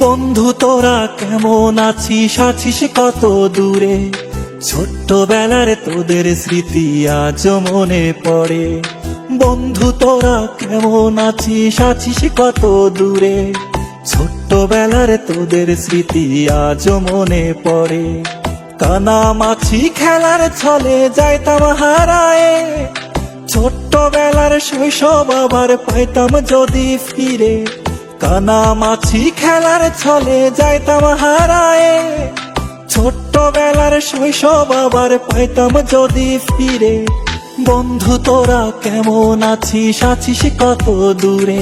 বন্ধু তোরা কেমন আছিস, আছিস কত দূরে? ছোট্টবেলার তোদের স্মৃতি আজ মনে পড়ে। বন্ধু তোরা কেমন আছিস, আছিস কত দূরে? ছোট্টবেলার তোদের স্মৃতি আজ মনে পড়ে। কানামাছি খেলার ছলে যাইতাম হারায়ে, ছোট্টবেলার শৈশব আবার পাইতাম যদি ফিরে। কানামাছি খেলার ছলে যাইতাম হারায়ে, ছোট্টবেলার শৈশব আবার পাইতাম যদি ফিরে। বন্ধু তোরা কেমন আছিস, আছিস কত দূরে?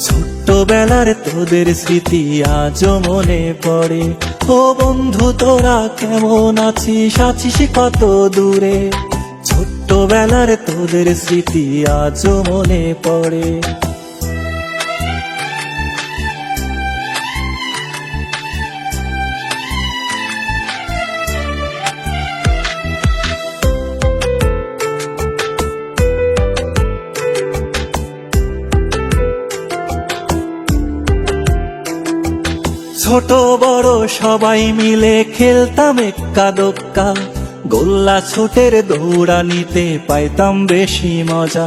ছোট্টবেলার তোদের স্মৃতি আজ মনে পড়ে। ও বন্ধু তোরা কেমন আছিস, আছিস কত দূরে? ছোট্টবেলার তোদের স্মৃতি আজ মনে পড়ে। ছোট বড় সবাই মিলে খেলতাম এক্কা দোক্কা, গোল্লা ছোটের দৌড়ানিতে পাইতাম বেশি মজা।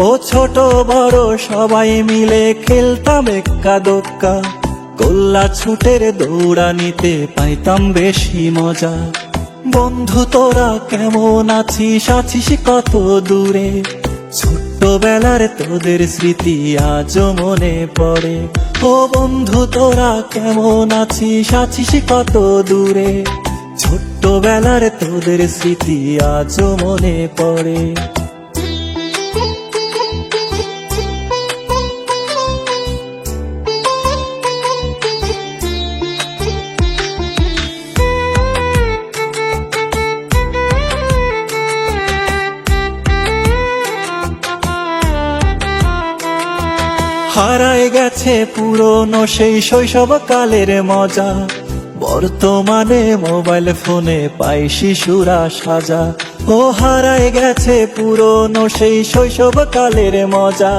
ও ছোট বড় সবাই মিলে খেলতাম এক্কা দোক্কা, গোল্লা ছোটের দৌড়ানিতে পাইতাম বেশি মজা। বন্ধু তোরা কেমন আছিস, আছিস কত দূরে? ছোট্টবেলার তোদের স্মৃতি আজ মনে পড়ে। ও বন্ধু তোরা কেমন আছিস, আছিস কত দূরে? ছোট্টবেলার তোদের স্মৃতি আজ মনে পড়ে। হারায় গেছে পুরনো সেই শৈশবকালের মজা, বর্তমানে মোবাইল ফোনে পাই শিশুরা সাজা। ও হারায় গেছে পুরনো সেই শৈশবকালের মজা,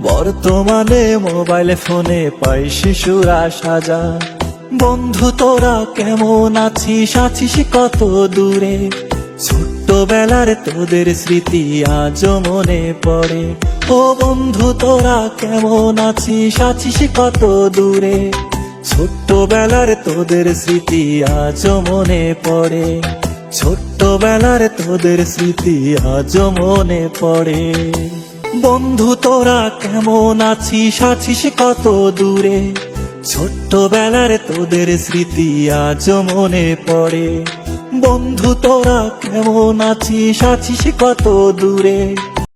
বর্তমানে মোবাইল ফোনে পাই শিশুরা সাজা। বন্ধু তোরা কেমন আছিস, আছিস কত দূরে? ছোট্টবেলার তোদের স্মৃতি আজ মনে পড়ে। ও বন্ধু তোরা কেমন আছিস, আছিস কত দূরে? ছোট্টবেলার তোদের স্মৃতি আজ মনে পড়ে। ছোট্টবেলার তোদের স্মৃতি আজ মনে পড়ে। বন্ধু তোরা কেমন আছিস, আছিস কত দূরে? ছোট্টবেলার তোদের স্মৃতি আজ মনে পড়ে। বন্ধু তোরা কেমন আছিস, আছিস কত দূরে?